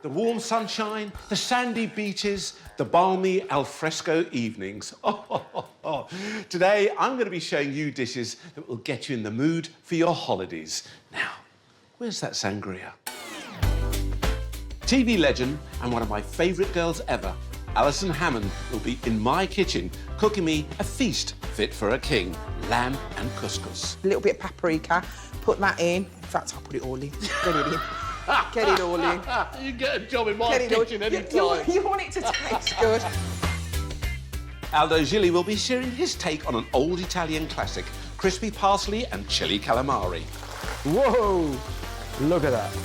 The warm sunshine, the sandy beaches, the balmy alfresco evenings. Today, I'm going to be showing you dishes that will get you in the mood for your holidays. Now, where's that sangria? TV legend and one of my favourite girls ever, Alison Hammond, will be in my kitchen cooking me a feast fit for a king, lamb and couscous. A little bit of paprika, put that in. In fact, I'll put it all in. Get it in. Get it all in. You get a job in my kitchen any time. You want it to taste good. Aldo Zilli will be sharing his take on an old Italian classic, crispy parsley and chili calamari. Whoa! Look at that.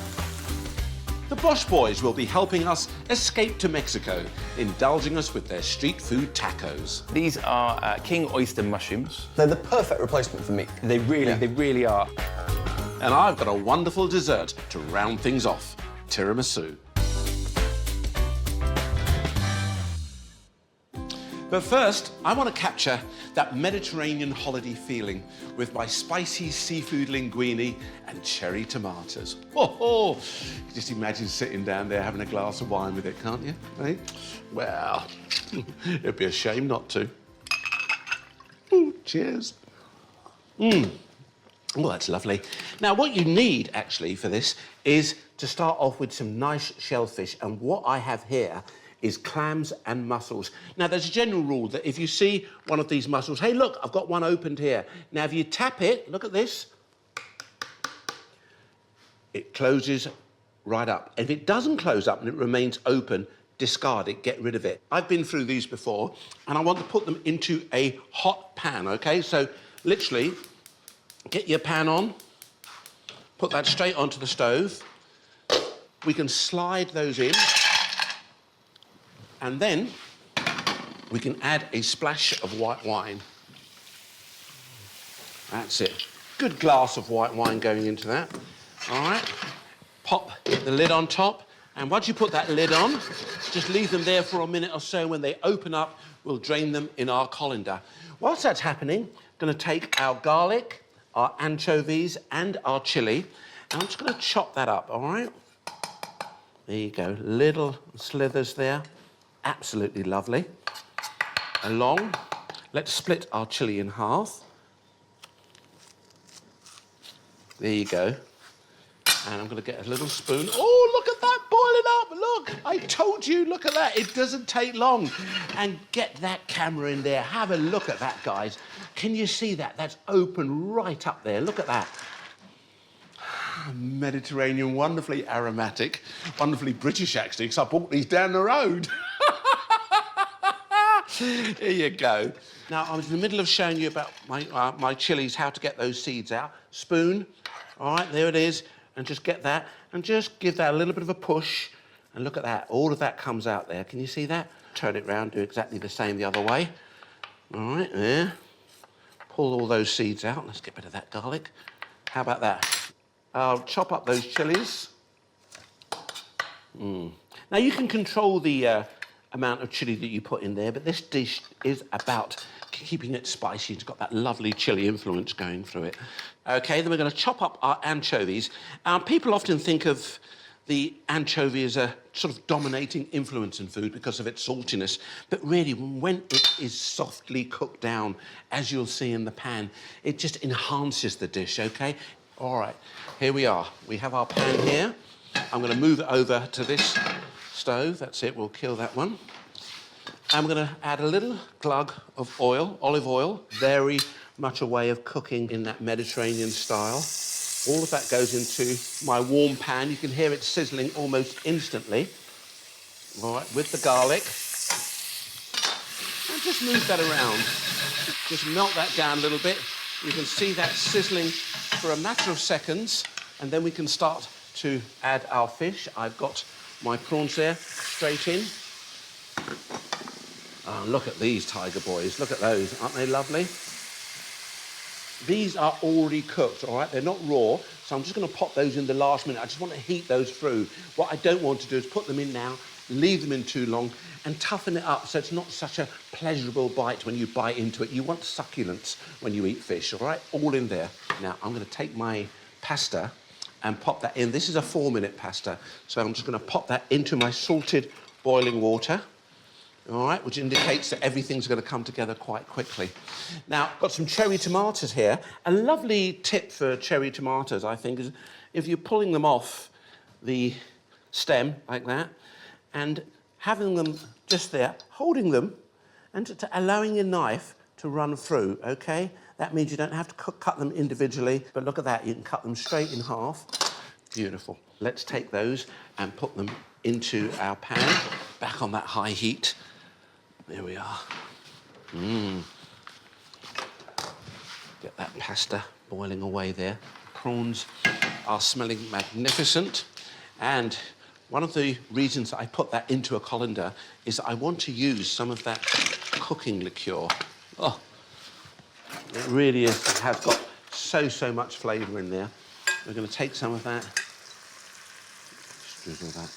The Bosch Boys will be helping us escape to Mexico, indulging us with their street food tacos. These are king oyster mushrooms. They're the perfect replacement for meat. They really are. And I've got a wonderful dessert to round things off, tiramisu. But first, I want to capture that Mediterranean holiday feeling with my spicy seafood linguini and cherry tomatoes. Oh, you just imagine sitting down there having a glass of wine with it, can't you? Eh? Well, it'd be a shame not to. Ooh, cheers. Oh, that's lovely. Now, what you need, actually, for this is to start off with some nice shellfish. And what I have here is clams and mussels. Now, there's a general rule that if you see one of these mussels, hey, look, I've got one opened here. Now, if you tap it, look at this, it closes right up. If it doesn't close up and it remains open, discard it, get rid of it. I've been through these before, and I want to put them into a hot pan, OK? So, literally, get your pan on, put that straight onto the stove. We can slide those in. And then we can add a splash of white wine. That's it. Good glass of white wine going into that. All right. Pop the lid on top. And once you put that lid on, just leave them there for a minute or so. When they open up, we'll drain them in our colander. Whilst that's happening, I'm going to take our garlic, our anchovies, and our chilli, and I'm just going to chop that up, all right? There you go. Little slithers there. Absolutely lovely. Along. Let's split our chilli in half. There you go. And I'm going to get a little spoon. Oh, look at that boiling up. Look, I told you, look at that. It doesn't take long. And get that camera in there. Have a look at that, guys. Can you see that? That's open right up there. Look at that. Mediterranean, wonderfully aromatic, wonderfully British, actually, because I bought these down the road. Here you go. Now, I was in the middle of showing you about my chilies, how to get those seeds out. Spoon, all right, there it is, and just get that, and just give that a little bit of a push, and look at that, all of that comes out there. Can you see that? Turn it round, do exactly the same the other way. All right, there. Pull all those seeds out. Let's get rid of that garlic. How about that? I'll chop up those chilies. Now, you can control the amount of chili that you put in there, but this dish is about keeping it spicy. It's got that lovely chili influence going through it. OK, then we're going to chop up our anchovies. People often think of the anchovy as a sort of dominating influence in food because of its saltiness, but really, when it is softly cooked down, as you'll see in the pan, it just enhances the dish, OK? All right, here we are. We have our pan here. I'm going to move it over to this stove. That's it, we'll kill that one. I'm going to add a little glug of oil, olive oil, very much a way of cooking in that Mediterranean style. All of that goes into my warm pan. You can hear it sizzling almost instantly. All right, with the garlic. And just move that around. Just melt that down a little bit. You can see that sizzling for a matter of seconds, and then we can start to add our fish. I've got my prawns there, straight in. Oh, look at these tiger boys. Look at those. Aren't they lovely? These are already cooked, all right? They're not raw, so I'm just going to pop those in the last minute. I just want to heat those through. What I don't want to do is put them in now, leave them in too long, and toughen it up so it's not such a pleasurable bite when you bite into it. You want succulence when you eat fish, all right? All in there. Now, I'm going to take my pasta and pop that in. This is a 4-minute pasta, so I'm just going to pop that into my salted boiling water, all right, which indicates that everything's going to come together quite quickly. Now, I've got some cherry tomatoes here. A lovely tip for cherry tomatoes, I think, is if you're pulling them off the stem like that and having them just there, holding them and allowing your knife to run through, OK? That means you don't have to cut them individually, but look at that, you can cut them straight in half. Beautiful. Let's take those and put them into our pan, back on that high heat. There we are. Get that pasta boiling away there. Prawns are smelling magnificent. And one of the reasons I put that into a colander is I want to use some of that cooking liqueur. Oh, it really has got so much flavour in there. We're going to take some of that, drizzle that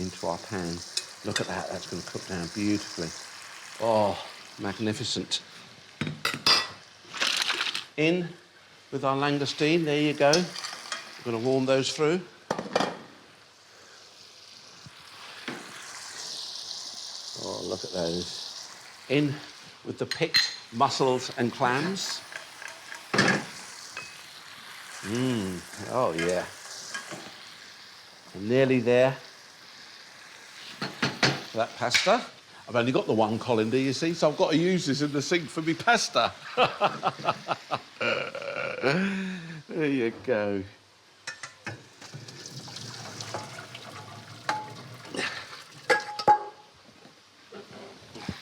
into our pan. Look at that, that's going to cook down beautifully. Oh, magnificent. In with our langoustine, there you go. We're going to warm those through. Oh, look at those. In with the picked mussels and clams. Oh yeah. I'm nearly there. For that pasta. I've only got the one colander, you see, so I've got to use this in the sink for me pasta. There you go.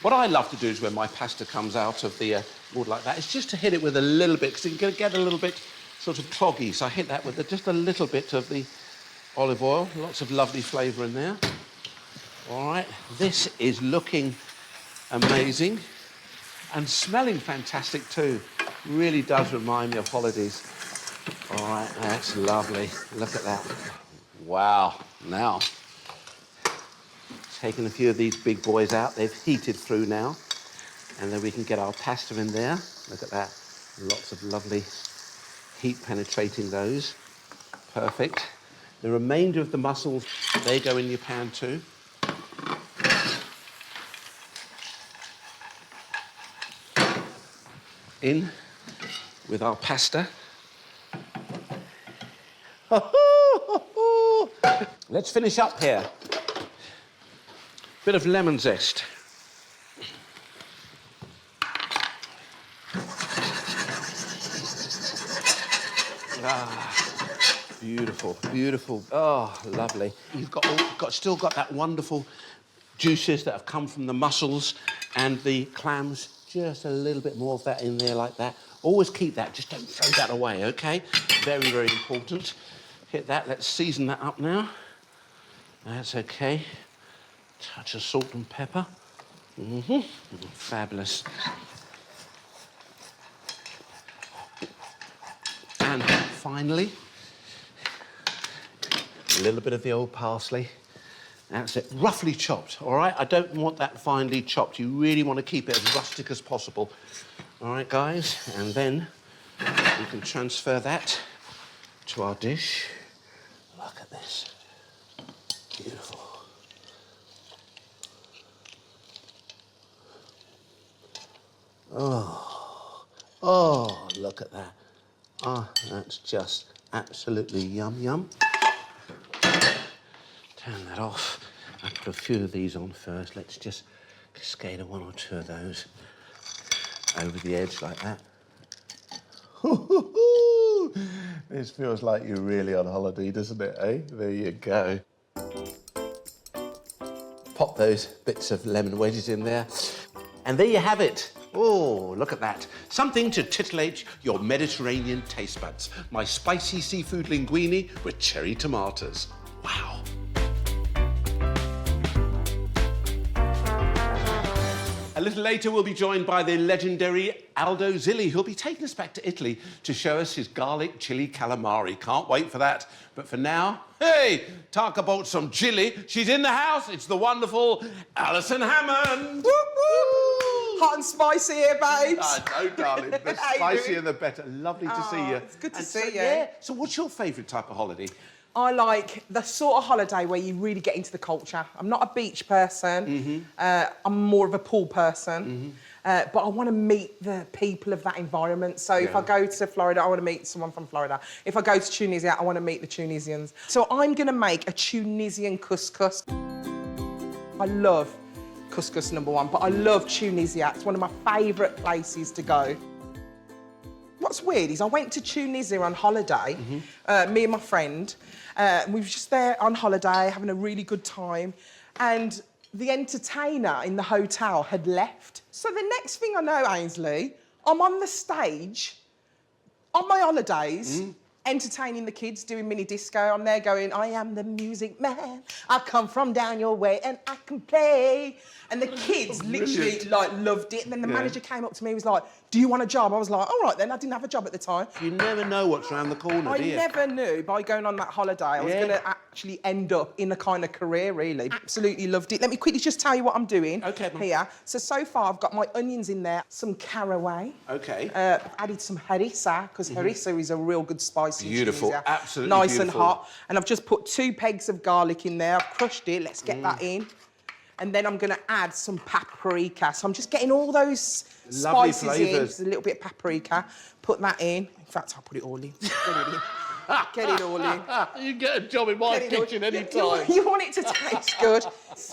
What I love to do is when my pasta comes out of the water like that, is just to hit it with a little bit, because it can get a little bit sort of cloggy. So I hit that with just a little bit of the olive oil. Lots of lovely flavour in there. All right, this is looking amazing and smelling fantastic too. Really does remind me of holidays. All right, that's lovely. Look at that. Wow. Now, taking a few of these big boys out. They've heated through now. And then we can get our pasta in there. Look at that. Lots of lovely heat penetrating those. Perfect. The remainder of the mussels, they go in your pan too. In with our pasta. Let's finish up here. Bit of lemon zest. Beautiful, beautiful. Oh, lovely. You've still got that wonderful juices that have come from the mussels and the clams. Just a little bit more of that in there like that. Always keep that, just don't throw that away, OK? Very, very important. Hit that, let's season that up now. That's OK. Touch of salt and pepper. Fabulous. And finally, a little bit of the old parsley. That's it, roughly chopped, all right? I don't want that finely chopped. You really want to keep it as rustic as possible. All right, guys? And then we can transfer that to our dish. Look at this. Beautiful. Oh, look at that. Oh, that's just absolutely yum, yum. Turn that off. I'll put a few of these on first. Let's just cascade one or two of those over the edge like that. This feels like you're really on holiday, doesn't it, eh? There you go. Pop those bits of lemon wedges in there. And there you have it. Oh, look at that. Something to titillate your Mediterranean taste buds. My spicy seafood linguine with cherry tomatoes. Wow. A little later, we'll be joined by the legendary Aldo Zilli, who'll be taking us back to Italy to show us his garlic chili calamari. Can't wait for that. But for now, hey, talk about some chili. She's in the house. It's the wonderful Alison Hammond. Whoop, whoop. Hot and spicy here, babes. No, darling. The spicier the better. Lovely to see you. It's good to And see you. Yeah. So what's your favourite type of holiday? I like the sort of holiday where you really get into the culture. I'm not a beach person. I'm more of a pool person. But I want to meet the people of that environment. So if I go to Florida, I want to meet someone from Florida. If I go to Tunisia, I want to meet the Tunisians. So I'm going to make a Tunisian couscous. I love couscous, number one, but I love Tunisia. It's one of my favourite places to go. What's weird is I went to Tunisia on holiday, me and my friend. We were just there on holiday, having a really good time. And the entertainer in the hotel had left. So the next thing I know, Ainsley, I'm on the stage on my holidays, entertaining the kids, doing mini disco. I'm there going, I am the music man. I come from down your way and I can play. And the kids literally loved it. And then the manager came up to me and was like, do you want a job? I was like, all right then, I didn't have a job at the time. You never know what's around the corner, do you? I never knew by going on that holiday I was going to actually end up in a kind of career, really. Absolutely loved it. Let me quickly just tell you what I'm doing here. So far I've got my onions in there, some caraway. Okay. I've added some harissa, because harissa is a real good spice in Beautiful, Tunisia. absolutely nice beautiful. and hot. And I've just put 2 pegs of garlic in there. I've crushed it. Let's get that in. And then I'm going to add some paprika. So I'm just getting all those Lovely spices flavours. in. Just a little bit of paprika. Put that in. In fact, I'll put it all in. Get it in. Get it all in. You get a job in my kitchen any time. You want it to taste good.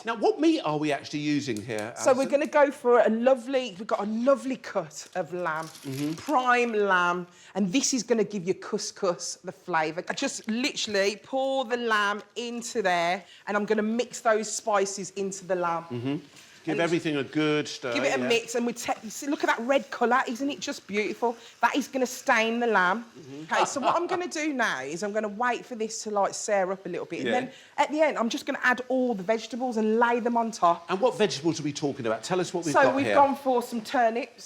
Now, what meat are we actually using here, So we're Alison? going to go for we've got a lovely cut of lamb, prime lamb, and this is going to give you couscous, the flavour. I just literally pour the lamb into there, and I'm going to mix those spices into the lamb. Give everything a good stir. Give it a mix, and see, look at that red colour, isn't it just beautiful? That is going to stain the lamb. Okay, so what I'm going to do now is I'm going to wait for this to like sear up a little bit, and then at the end I'm just going to add all the vegetables and lay them on top. And what vegetables are we talking about? Tell us what we've got here. So we've gone for some turnips.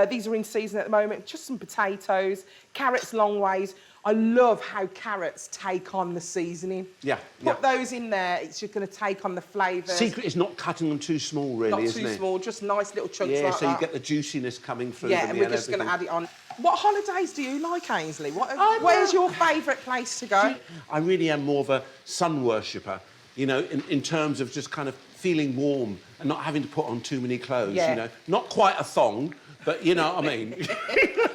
These are in season at the moment. Just some potatoes, carrots long ways. I love how carrots take on the seasoning. Yeah. Put those in there, it's just going to take on the flavours. Secret is not cutting them too small, really, Not isn't too it? small, just nice little chunks Yeah, like so that. you get the juiciness coming through. Yeah, them and we're just going to add it on. What holidays do you like, Ainsley? Where's your favourite place to go? I really am more of a sun worshipper, you know, in terms of just kind of feeling warm and not having to put on too many clothes, you know. Not quite a thong, but you know what I mean.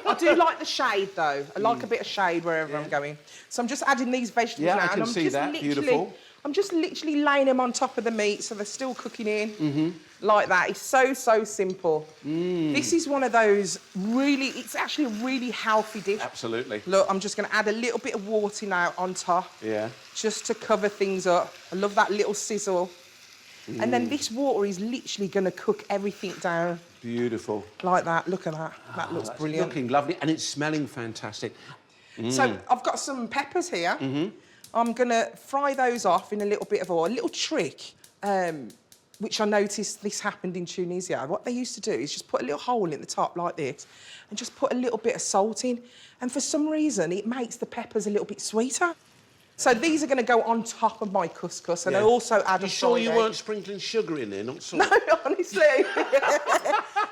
I do like the shade, though. I like a bit of shade wherever I'm going. So I'm just adding these vegetables now. I can see that. Beautiful. I'm just literally laying them on top of the meat so they're still cooking in. Like that. It's so, so simple. This is one of those it's actually a really healthy dish. Absolutely. Look, I'm just going to add a little bit of water now on top. Yeah. Just to cover things up. I love that little sizzle. And then this water is literally going to cook everything down. Beautiful. Like that. Look at that. That looks brilliant. Looking lovely, and it's smelling fantastic. So I've got some peppers here. I'm going to fry those off in a little bit of oil. A little trick, which I noticed this happened in Tunisia. What they used to do is just put a little hole in the top like this and just put a little bit of salt in. And for some reason, it makes the peppers a little bit sweeter. So these are going to go on top of my couscous, and I also add a sure you fried egg. weren't sprinkling sugar in there, not salt? No, honestly.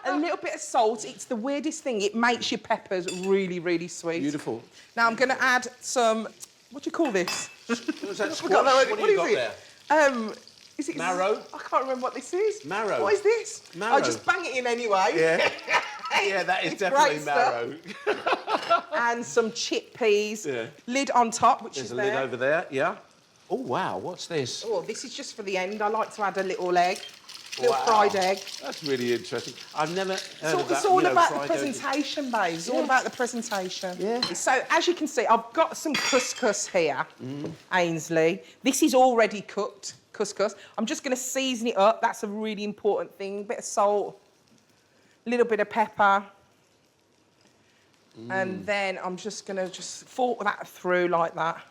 A little bit of salt. It's the weirdest thing. It makes your peppers really, really sweet. Beautiful. Now I'm going to add some... What do you call this? Was that I squash? forgot that word. What do you got there? Is it Marrow? I can't remember what this is. Marrow. What is this? Marrow. I'll just bang it in anyway. Yeah. Yeah, that is It's definitely great stuff. marrow. And some chickpeas. Yeah. Lid on top, which There's is a there. lid over there, yeah. Oh, wow, what's this? Oh, this is just for the end. I like to add a little egg. Little fried egg. That's really interesting. I've never heard of that. It's all about the fried egg. presentation, babe. It's all about the presentation. Yeah. So, as you can see, I've got some couscous here, Ainsley. This is already cooked couscous. I'm just going to season it up. That's a really important thing. A bit of salt, a little bit of pepper. And then I'm just going to fork that through like that.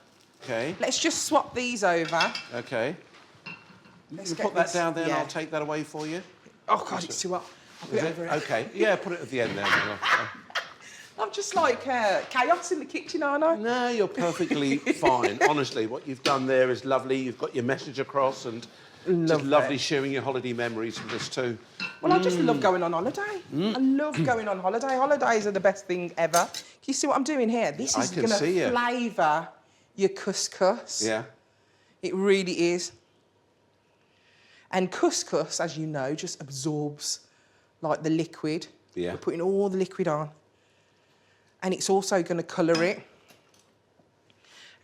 Okay. Let's just swap these over. Okay. Let's You get put that this- down there and yeah. I'll take that away for you. Oh, God, it's too hot. I'll put Is it it? over it. Okay. Yeah, put it at the end there. I'm just like chaos in the kitchen, aren't I? No, you're perfectly fine. Honestly, what you've done there is lovely. You've got your message across and just lovely sharing your holiday memories with us too. Well, I just love going on holiday. I love going on holiday. Holidays are the best thing ever. Can you see what I'm doing here? This is going to flavour your couscous. Yeah. It really is. And couscous, as you know, just absorbs like the liquid. Yeah. We're putting all the liquid on. And it's also going to colour it.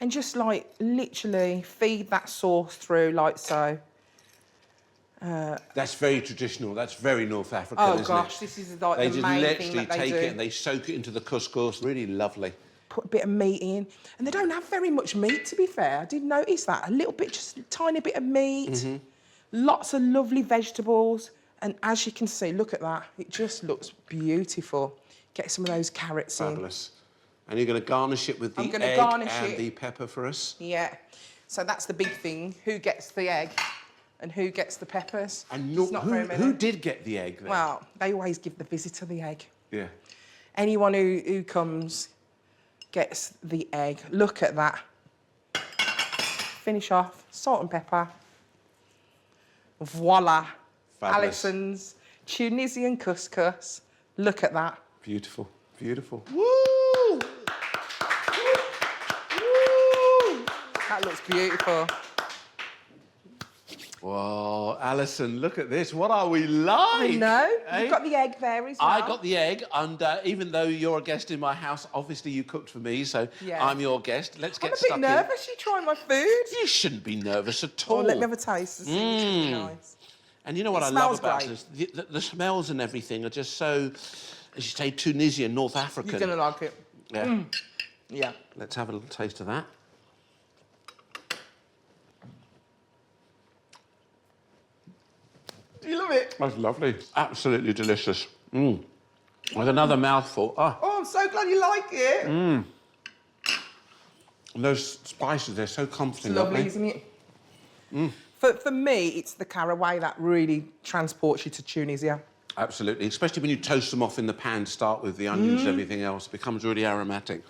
And just like literally feed that sauce through like so. That's very traditional. That's very North African, Oh isn't gosh, it? this is like They the just main thing literally that they take do. it and they soak it into the couscous. Really lovely. Put a bit of meat in. And they don't have very much meat, to be fair. I did notice that. A little bit, just a tiny bit of meat. Lots of lovely vegetables. And as you can see, look at that. It just looks beautiful. Get some of those carrots in. Fabulous. And you're going to garnish it with the I'm gonna egg garnish and it. the pepper for us. Yeah. So that's the big thing. Who gets the egg and who gets the peppers? And It's not very many. who did get the egg then? Well, they always give the visitor the egg. Yeah. Anyone who comes gets the egg. Look at that. Finish off, salt and pepper. Voila. Fabulous. Alison's Tunisian couscous. Look at that. Beautiful, beautiful. Woo! Woo! That looks beautiful. Whoa, Alison, look at this. What are we like? I know. Eh? You've got the egg there as well. I got the egg, and even though you're a guest in my house, obviously you cooked for me, so Yeah. I'm your guest. Let's get I'm a stuck bit in. nervous. You trying my food? You shouldn't be nervous at Oh, all. let me have a taste. This is nice. And you know what It I love smells about great. this? The smells and everything are just so, as you say, Tunisian, North African. You're gonna like it. Yeah. Yeah. Let's have a little taste of that. Do you love it? That's lovely. Absolutely delicious. With another mouthful. Oh, Oh, I'm so glad you like it. and those spices, they're so comforting, It's lovely, aren't isn't it? For me, it's the caraway that really transports you to Tunisia. they? Absolutely, especially when you toast them off in the pan to start with, the onions and everything else. It becomes really aromatic.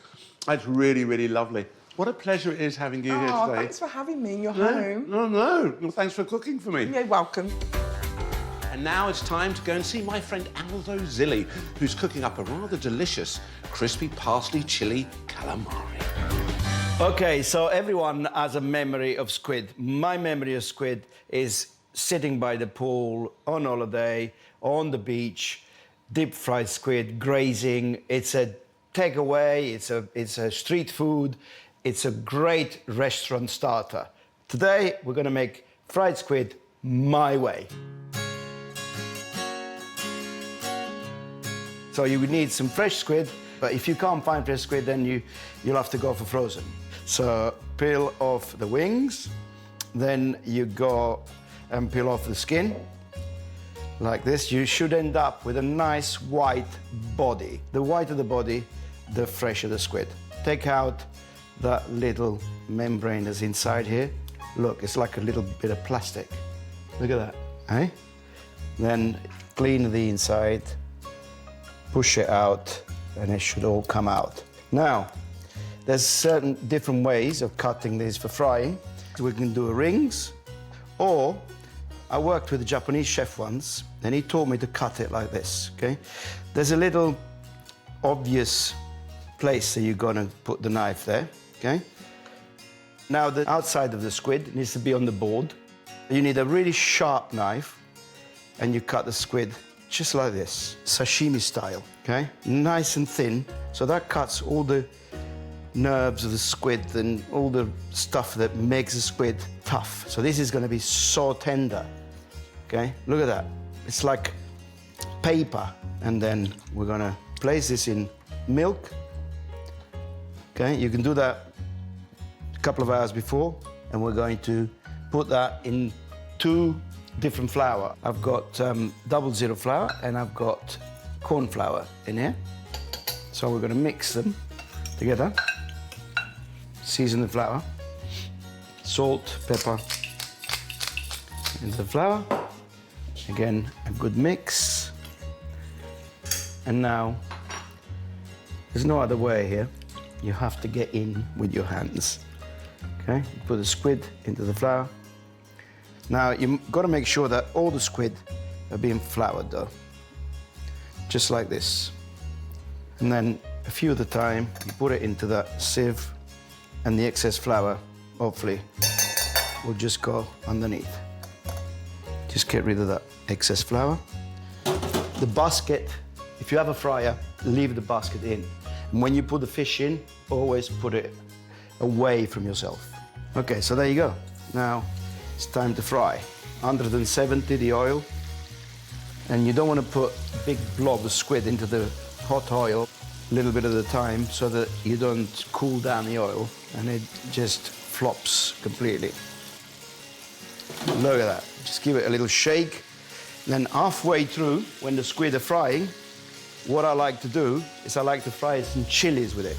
That's really, really lovely. What a pleasure it is having you here Oh, today. thanks for having me in your home. No. Well, thanks for cooking for me. You're welcome. And now it's time to go and see my friend Aldo Zilli, who's cooking up a rather delicious crispy parsley chili calamari. Okay, so everyone has a memory of squid. My memory of squid is sitting by the pool, on holiday, on the beach, deep fried squid, grazing. It's a takeaway, it's a street food, it's a great restaurant starter. Today, we're gonna make fried squid my way. So you would need some fresh squid, but if you can't find fresh squid, then you'll have to go for frozen. So peel off the wings, then you go and peel off the skin, like this. You should end up with a nice white body. The whiter the body, the fresher the squid. Take out that little membrane that's inside here. Look, it's like a little bit of plastic. Look at that, eh? Then clean the inside, push it out, and it should all come out. Now, there's certain different ways of cutting these for frying. We can do rings, or I worked with a Japanese chef once, and he taught me to cut it like this, okay? There's a little obvious place that you're gonna put the knife there, okay? Now, the outside of the squid needs to be on the board. You need a really sharp knife, and you cut the squid just like this, sashimi style, okay? Nice and thin, so that cuts all the nerves of the squid and all the stuff that makes the squid tough. So this is gonna be so tender, okay? Look at that. It's like paper. And then we're gonna place this in milk, okay? You can do that a couple of hours before, and we're going to put that in 2 different flour. I've got 00 flour and I've got corn flour in here. So we're gonna mix them together. Season the flour. Salt, pepper into the flour. Again, a good mix. And now There's no other way here. You have to get in with your hands. Okay, put the squid into the flour. Now, you've got to make sure that all the squid are being floured, though. Just like this. And then, a few at a time, you put it into that sieve, and the excess flour, hopefully, will just go underneath. Just get rid of that excess flour. The basket, if you have a fryer, leave the basket in. And when you put the fish in, always put it away from yourself. Okay, so there you go. Now, it's time to fry. 170 the oil. And you don't want to put big blob of squid into the hot oil a little bit at a time so that you don't cool down the oil and it just flops completely. Look at that. Just give it a little shake. Then halfway through, when the squid are frying, what I like to do is I like to fry some chilies with it.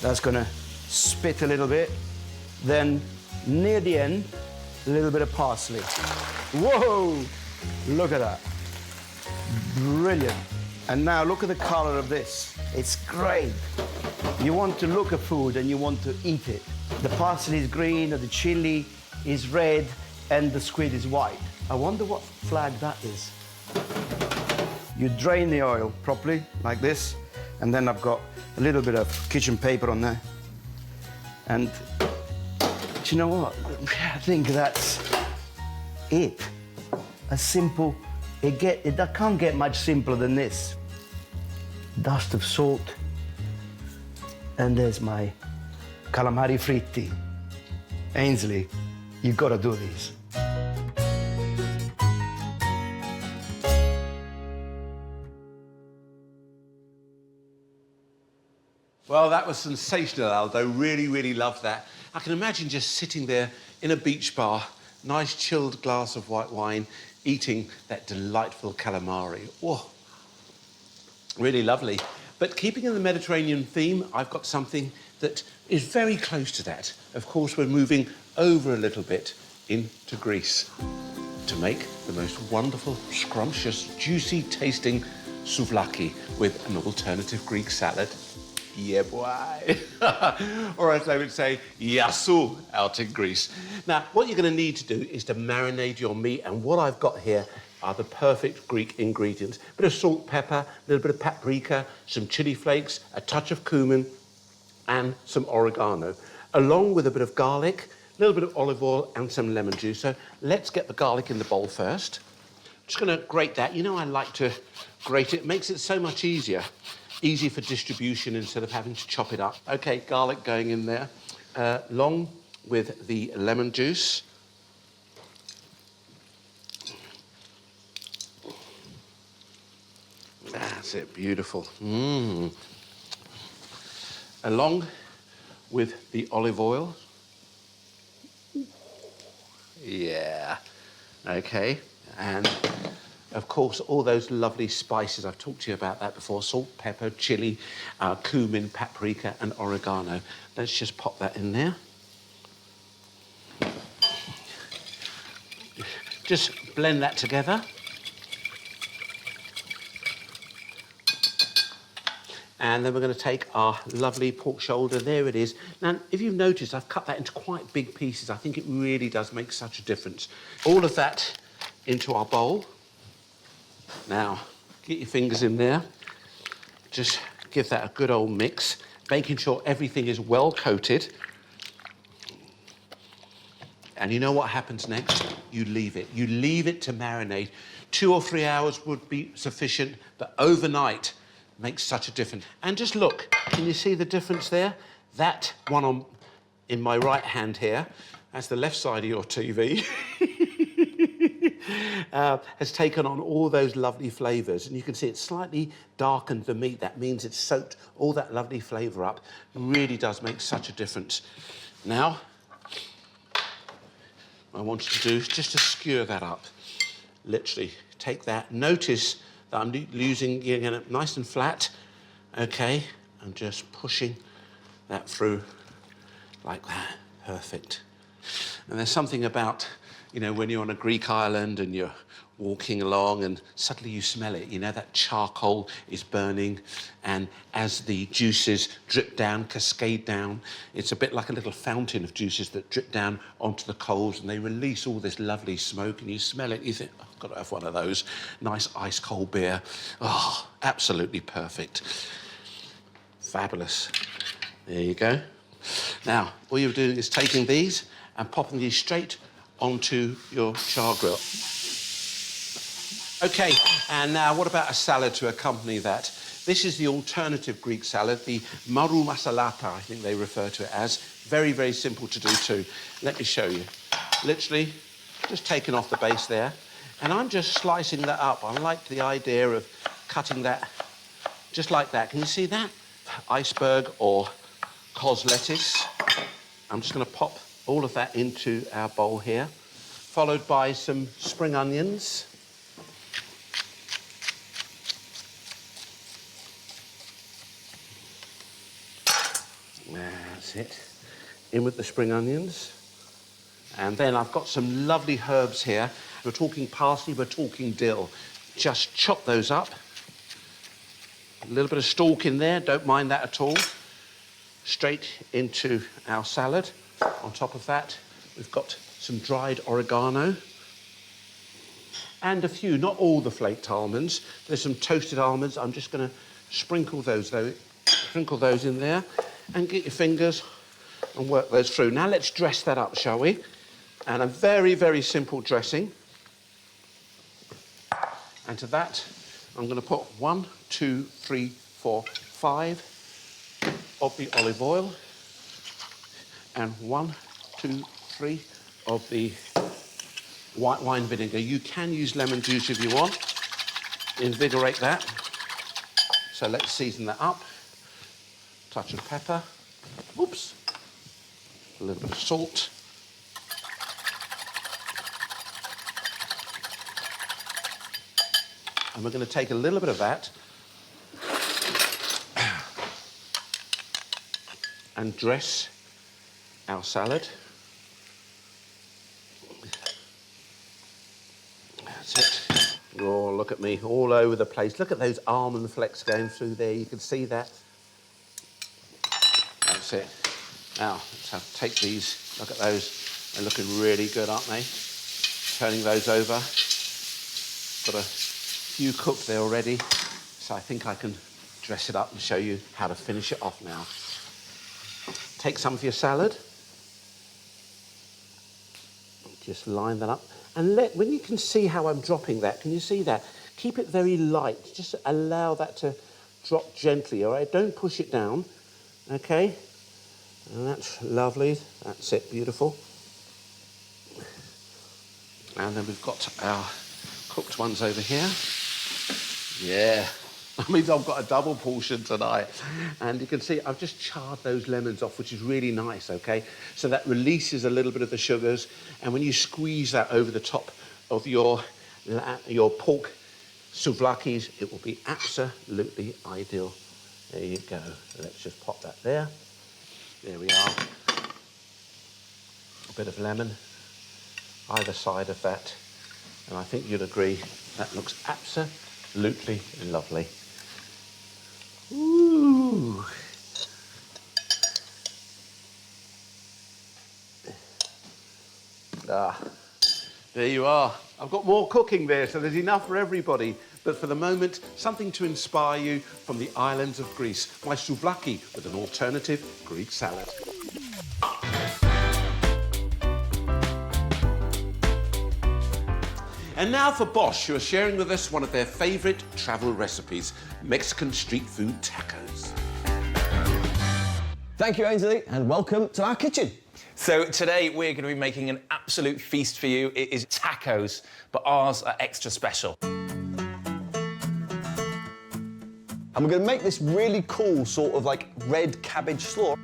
That's gonna spit a little bit. Then, near the end, a little bit of parsley. Whoa! Look at that. Brilliant. And now look at the color of this. It's great. You want to look at food and you want to eat it. The parsley is green, and the chili is red, and the squid is white. I wonder what flag that is. You drain the oil properly, like this, and then I've got a little bit of kitchen paper on there. And do you know what? I think that's it. A simple, it can't get much simpler than this. Dust of salt, and there's my calamari fritti. Ainsley, you've got to do these. Well, that was sensational, Aldo. Really, really loved that. I can imagine just sitting there in a beach bar, nice chilled glass of white wine, eating that delightful calamari. Oh, really lovely. But keeping in the Mediterranean theme, I've got something that is very close to that. Of course, we're moving over a little bit into Greece to make the most wonderful, scrumptious, juicy tasting souvlaki with an alternative Greek salad. Yeah, boy. Or as they would say, yassou out in Greece. Now, what you're going to need to do is to marinate your meat, and what I've got here are the perfect Greek ingredients. A bit of salt, pepper, a little bit of paprika, some chili flakes, a touch of cumin, and some oregano, along with a bit of garlic, a little bit of olive oil, and some lemon juice. So let's get the garlic in the bowl first. Just going to grate that. You know I like to grate it. It makes it so much easier. Easy for distribution instead of having to chop it up. Okay, garlic going in there, along with the lemon juice. That's it, beautiful. Along with the olive oil. Yeah, okay, and of course, all those lovely spices. I've talked to you about that before. Salt, pepper, chili, cumin, paprika, and oregano. Let's just pop that in there. Just blend that together. And then we're going to take our lovely pork shoulder. There it is. Now, if you've noticed, I've cut that into quite big pieces. I think it really does make such a difference. All of that into our bowl. Now, get your fingers in there. Just give that a good old mix, making sure everything is well coated. And you know what happens next? You leave it. You leave it to marinate. 2 or 3 hours would be sufficient, but overnight makes such a difference. And just look, can you see the difference there? That one in my right hand here, that's the left side of your TV, has taken on all those lovely flavours. And you can see it's slightly darkened the meat. That means it's soaked all that lovely flavour up. It really does make such a difference. Now, what I want you to do is just to skewer that up. Literally, take that. Notice that I'm getting it nice and flat. Okay, I'm just pushing that through like that. Perfect. And there's something about you know, when you're on a Greek island and you're walking along and suddenly you smell it, you know, that charcoal is burning, and as the juices drip down, cascade down, it's a bit like a little fountain of juices that drip down onto the coals, and they release all this lovely smoke, and you smell it, you think, oh, I've got to have one of those. Nice ice cold beer. Oh, absolutely perfect. Fabulous. There you go. Now, all you're doing is taking these and popping these straight onto your char grill. OK, and now what about a salad to accompany that? This is the alternative Greek salad, the maru masalata, I think they refer to it as. Very, very simple to do too. Let me show you. Literally, just taking off the base there, and I'm just slicing that up. I like the idea of cutting that just like that. Can you see that? Iceberg or cos lettuce. I'm just going to pop all of that into our bowl here, followed by some spring onions. That's it. In with the spring onions. And then I've got some lovely herbs here. We're talking parsley, we're talking dill. Just chop those up. A little bit of stalk in there, don't mind that at all. Straight into our salad. On top of that, we've got some dried oregano. And a few, not all the flaked almonds. There's some toasted almonds. I'm just going to sprinkle those in there. And get your fingers and work those through. Now let's dress that up, shall we? And a very, very simple dressing. And to that, I'm going to put 1, 2, 3, 4, 5 of the olive oil. And 1, 2, 3 of the white wine vinegar. You can use lemon juice if you want. Invigorate that. So let's season that up. Touch of pepper, oops, a little bit of salt, and we're going to take a little bit of that and dress our salad. That's it. Oh, look at me, all over the place. Look at those almond flecks going through there. You can see that. That's it. Now, let's take these. Look at those. They're looking really good, aren't they? Turning those over. Got a few cooked there already, so I think I can dress it up and show you how to finish it off now. Take some of your salad. Just line that up. And when you can see how I'm dropping that, can you see that? Keep it very light. Just allow that to drop gently, all right? Don't push it down, okay? And that's lovely. That's it, beautiful. And then we've got our cooked ones over here. Yeah. That means I've got a double portion tonight. And you can see I've just charred those lemons off, which is really nice, okay? So that releases a little bit of the sugars. And when you squeeze that over the top of your pork souvlakis, it will be absolutely ideal. There you go. Let's just pop that there. There we are. A bit of lemon either side of that. And I think you'd agree that looks absolutely lovely. Ooh. There you are. I've got more cooking there, so there's enough for everybody. But for the moment, something to inspire you from the islands of Greece. My souvlaki with an alternative Greek salad. And now for Bosch, who are sharing with us one of their favourite travel recipes, Mexican street food tacos. Thank you, Ainsley, and welcome to our kitchen. So today we're going to be making an absolute feast for you. It is tacos, but ours are extra special. And we're going to make this really cool sort of like red cabbage slaw.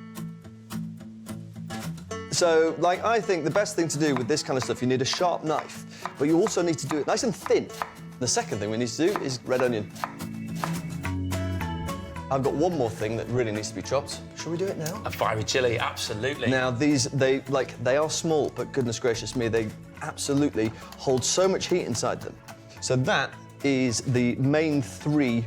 So, like, I think the best thing to do with this kind of stuff, you need a sharp knife, but you also need to do it nice and thin. The second thing we need to do is red onion. I've got one more thing that really needs to be chopped. Shall we do it now? A fiery chili, absolutely. Now, these, they are small, but goodness gracious me, they absolutely hold so much heat inside them. So that is the main 3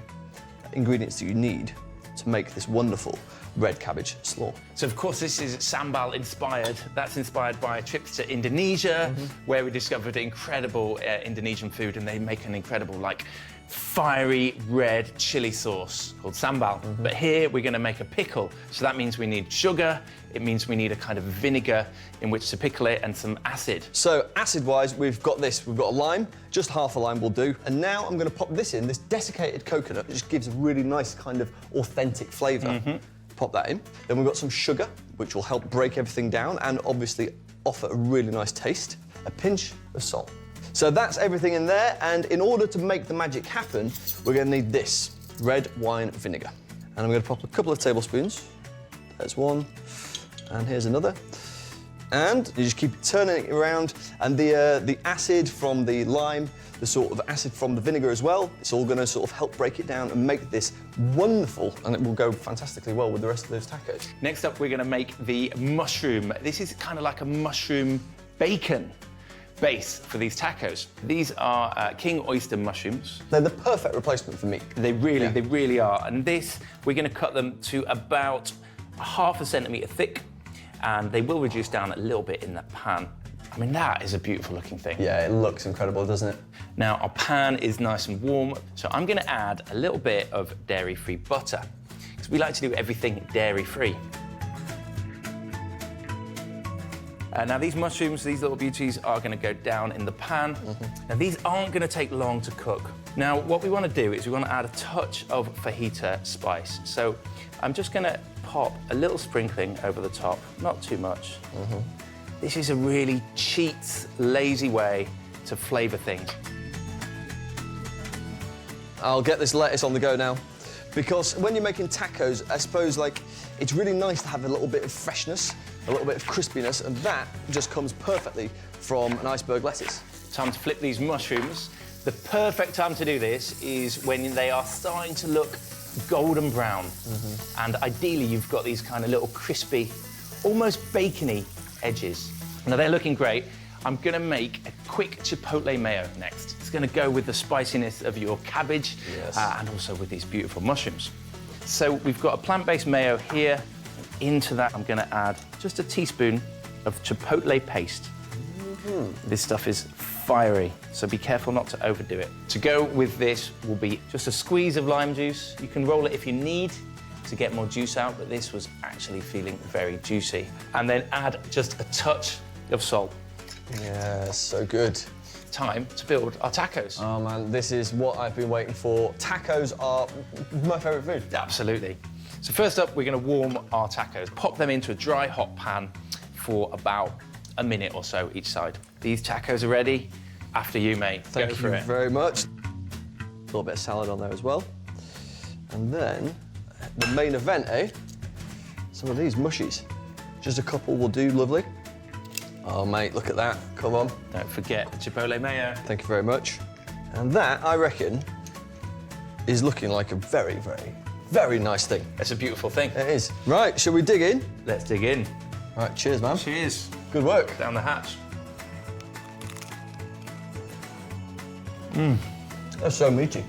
ingredients that you need to make this wonderful red cabbage slaw. So, of course, this is sambal inspired. That's inspired by trips to Indonesia, where we discovered incredible Indonesian food, and they make an incredible, like, fiery red chili sauce called sambal. But here we're going to make a pickle. So that means we need sugar, it means we need a kind of vinegar in which to pickle it, and some acid. So acid-wise, we've got this. We've got a lime, just half a lime will do. And now I'm going to pop this in, this desiccated coconut, which just gives a really nice kind of authentic flavour. Pop that in. Then we've got some sugar, which will help break everything down and obviously offer a really nice taste. A pinch of salt. So that's everything in there, and in order to make the magic happen, we're going to need this, red wine vinegar. And I'm going to pop a couple of tablespoons. There's one, and here's another. And you just keep turning it around, and the acid from the lime, the sort of acid from the vinegar as well, it's all going to sort of help break it down and make this wonderful, and it will go fantastically well with the rest of those tacos. Next up, we're going to make the mushroom. This is kind of like a mushroom bacon base for these tacos. These are king oyster mushrooms. They're the perfect replacement for meat. They really are. And this, we're going to cut them to about ½ centimetre thick, and they will reduce down a little bit in that pan. I mean, that is a beautiful looking thing. Yeah, it looks incredible, doesn't it? Now, our pan is nice and warm, so I'm going to add a little bit of dairy-free butter, because we like to do everything dairy-free. Now, these mushrooms, these little beauties, are going to go down in the pan. Now, these aren't going to take long to cook. Now, what we want to do is we want to add a touch of fajita spice. So I'm just going to pop a little sprinkling over the top, not too much. This is a really cheap, lazy way to flavour things. I'll get this lettuce on the go now, because when you're making tacos, I suppose, like, it's really nice to have a little bit of freshness, a little bit of crispiness, and that just comes perfectly from an iceberg lettuce. Time to flip these mushrooms. The perfect time to do this is when they are starting to look golden brown. And ideally, you've got these kind of little crispy, almost bacony edges. Now, they're looking great. I'm going to make a quick chipotle mayo next. It's going to go with the spiciness of your cabbage and also with these beautiful mushrooms. So we've got a plant-based mayo here. Into that, I'm going to add just a teaspoon of chipotle paste. This stuff is fiery, so be careful not to overdo it. To go with this will be just a squeeze of lime juice. You can roll it if you need to get more juice out, but this was actually feeling very juicy. And then add just a touch of salt. Yeah, so good. Time to build our tacos. Oh man, this is what I've been waiting for. Tacos are my favourite food. Absolutely. So first up, we're going to warm our tacos. Pop them into a dry, hot pan for about a minute or so each side. These tacos are ready. After you, mate. Thank Go for you it. very much. A little bit of salad on there as well. And then, the main event, eh? Some of these mushies. Just a couple will do, lovely. Oh, mate, look at that. Come on. Don't forget the chipotle mayo. Thank you very much. And that, I reckon, is looking like a very, very, very nice thing. It's a beautiful thing. It is. Right, shall we dig in? Let's dig in. Right, cheers, man. Cheers. Good work. Down the hatch. That's so meaty.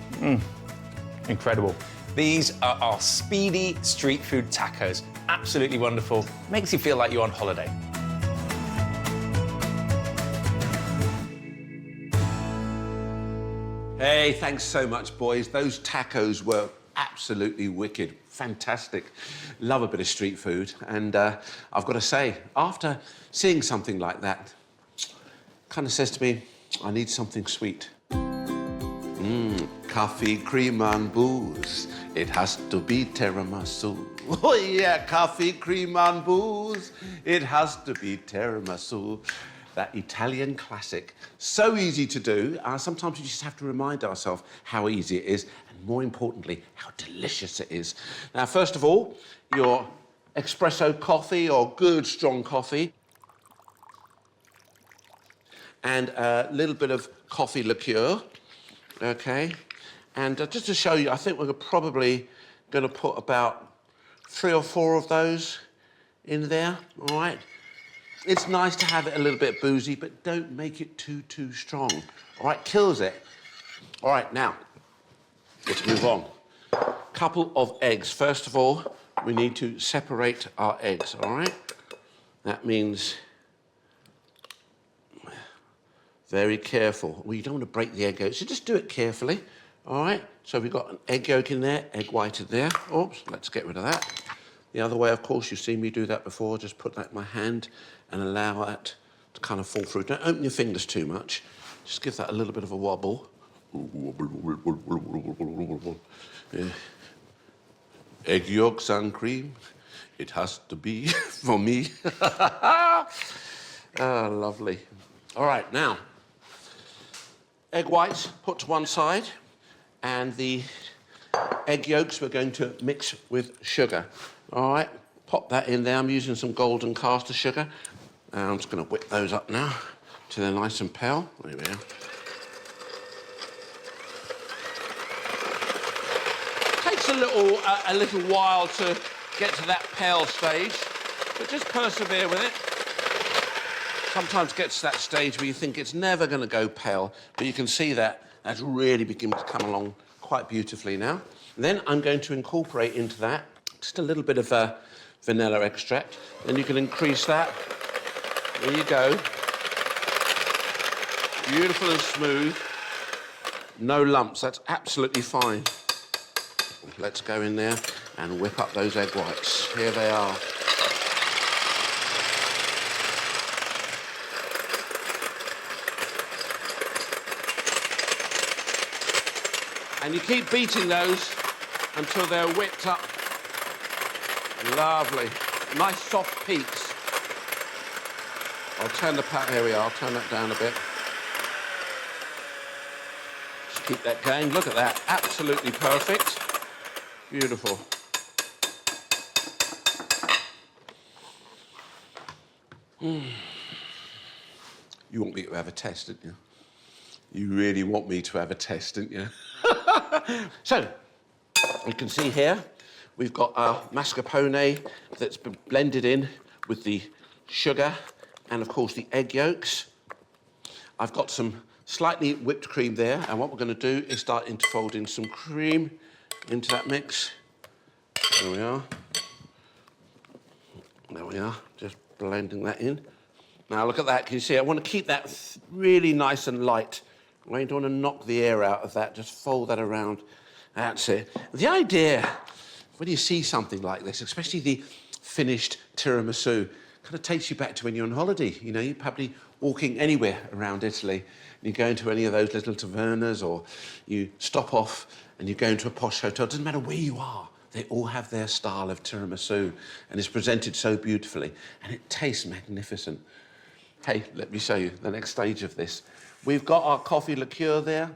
Incredible. These are our speedy street food tacos. Absolutely wonderful. Makes you feel like you're on holiday. Hey, thanks so much, boys. Those tacos were absolutely wicked. Fantastic. Love a bit of street food. And I've got to say, after seeing something like that, kind of says to me, I need something sweet. Coffee, cream and booze. It has to be tiramisu. Oh yeah, coffee, cream and booze. It has to be tiramisu. That Italian classic. So easy to do. Sometimes we just have to remind ourselves how easy it is, and more importantly, how delicious it is. Now, first of all, your espresso coffee or good strong coffee. And a little bit of coffee liqueur, okay? And just to show you, I think we're probably going to put about 3 or 4 of those in there, all right? It's nice to have it a little bit boozy, but don't make it too strong, all right? Kills it. All right, now, let's move on. Couple of eggs. First of all, we need to separate our eggs, all right? That means very careful. Well, you don't want to break the egg yolk, so just do it carefully, all right? So we've got an egg yolk in there, egg white in there. Oops, let's get rid of that. The other way, of course, you've seen me do that before. Just put that in my hand and allow that to kind of fall through. Don't open your fingers too much. Just give that a little bit of a wobble. Yeah. Egg yolks and cream. It has to be for me. Ah, lovely. All right, now, egg whites put to one side, and the egg yolks we're going to mix with sugar. All right, pop that in there. I'm using some golden caster sugar. I'm just going to whip those up now till they're nice and pale. There we are. Takes a little while to get to that pale stage, but just persevere with it. Sometimes it gets to that stage where you think it's never going to go pale, but you can see that that's really beginning to come along quite beautifully now. And then I'm going to incorporate into that just a little bit of vanilla extract. Then you can increase that. There you go. Beautiful and smooth. No lumps, that's absolutely fine. Let's go in there and whip up those egg whites. Here they are. And you keep beating those until they're whipped up. Lovely. Nice soft peaks. I'll turn the pan, here we are, I'll turn that down a bit. Just keep that going. Look at that, absolutely perfect. Beautiful. You want me to have a test, didn't you? You really want me to have a test, didn't you? So, you can see here, we've got our mascarpone that's been blended in with the sugar and, of course, the egg yolks. I've got some slightly whipped cream there, and what we're going to do is start interfolding some cream into that mix. There we are. There we are, just blending that in. Now, look at that. Can you see? I want to keep that really nice and light. I don't want to knock the air out of that. Just fold that around. That's it. The idea, when you see something like this, especially the finished tiramisu, kind of takes you back to when you're on holiday. You know, you're probably walking anywhere around Italy. You go into any of those little tavernas, or you stop off and you go into a posh hotel. It doesn't matter where you are. They all have their style of tiramisu, and it's presented so beautifully, and it tastes magnificent. Hey, let me show you the next stage of this. We've got our coffee liqueur there.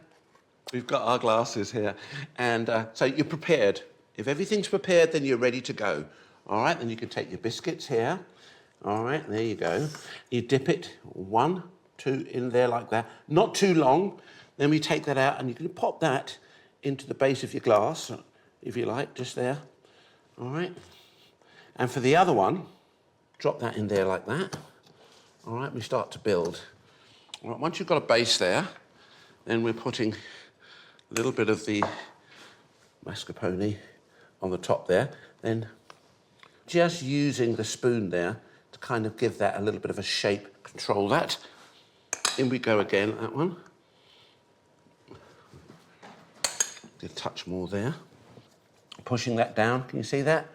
We've got our glasses here. And so you're prepared. If everything's prepared, then you're ready to go. All right, then you can take your biscuits here. All right, there you go. You dip it 1, 2 in there like that. Not too long. Then we take that out, and you can pop that into the base of your glass, if you like, just there. All right. And for the other one, drop that in there like that. All right, we start to build. All right, once you've got a base there, then we're putting a little bit of the mascarpone on the top there. Then just using the spoon there to kind of give that a little bit of a shape, control that. In we go again, that one. A touch more there. Pushing that down, can you see that?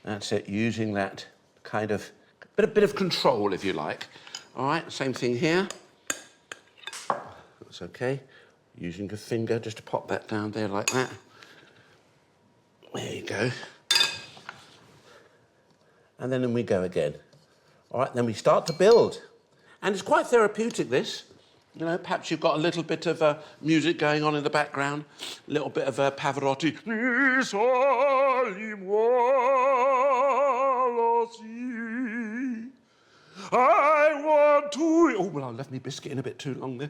That's it, using that kind of, bit of control, if you like. All right, same thing here. That's okay. Using your finger just to pop that down there like that. There you go. And then in we go again. All right, then we start to build. And it's quite therapeutic, this. You know, perhaps you've got a little bit of music going on in the background, a little bit of Pavarotti. I want to eat... Oh, well, I left me biscuit in a bit too long there.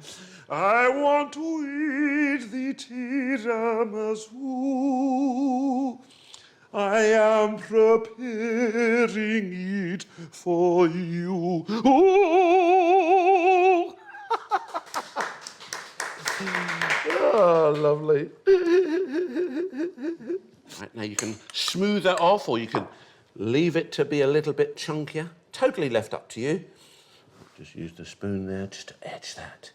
I want to eat the tiramisu. I am preparing it for you. Oh, oh lovely. Right, now you can smooth that off or you can leave it to be a little bit chunkier. Totally left up to you. Just use the spoon there just to edge that.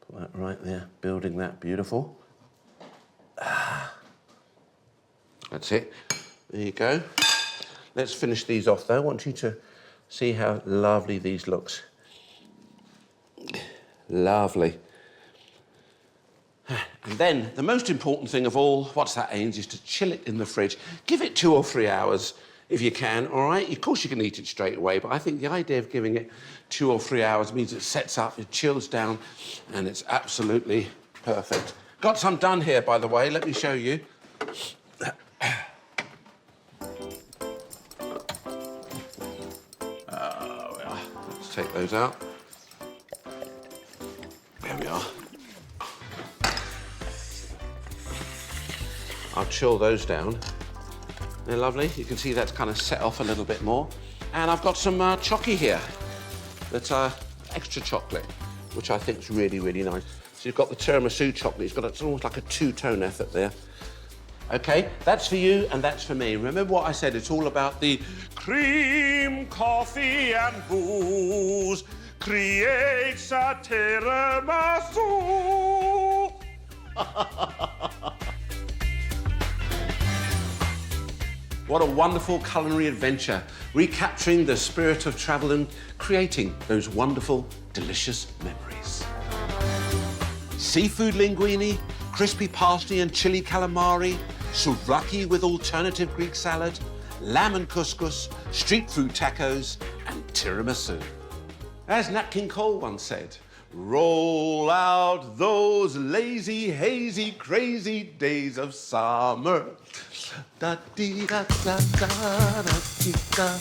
Put that right there, building that beautiful. That's it. There you go. Let's finish these off though. I want you to see how lovely these looks. Lovely. And then the most important thing of all, what's that, Ains, is to chill it in the fridge. Give it 2 or 3 hours if you can, all right? Of course you can eat it straight away, but I think the idea of giving it 2 or 3 hours means it sets up, it chills down, and it's absolutely perfect. Got some done here, by the way. Let me show you. Let's take those out. There we are. I'll chill those down. They're lovely. You can see that's kind of set off a little bit more. And I've got some chocolate here. That's extra chocolate, which I think is really, really nice. So you've got the tiramisu chocolate. It's almost like a two-tone effort there. Okay, that's for you and that's for me. Remember what I said, it's all about the cream, coffee and booze creates a tiramisu. What a wonderful culinary adventure, recapturing the spirit of travel and creating those wonderful, delicious memories. Seafood linguini, crispy parsley and chili calamari, souvlaki with alternative Greek salad, lamb and couscous, street food tacos, and tiramisu. As Nat King Cole once said, roll out those lazy, hazy, crazy days of summer. Da dee da da da da dee da.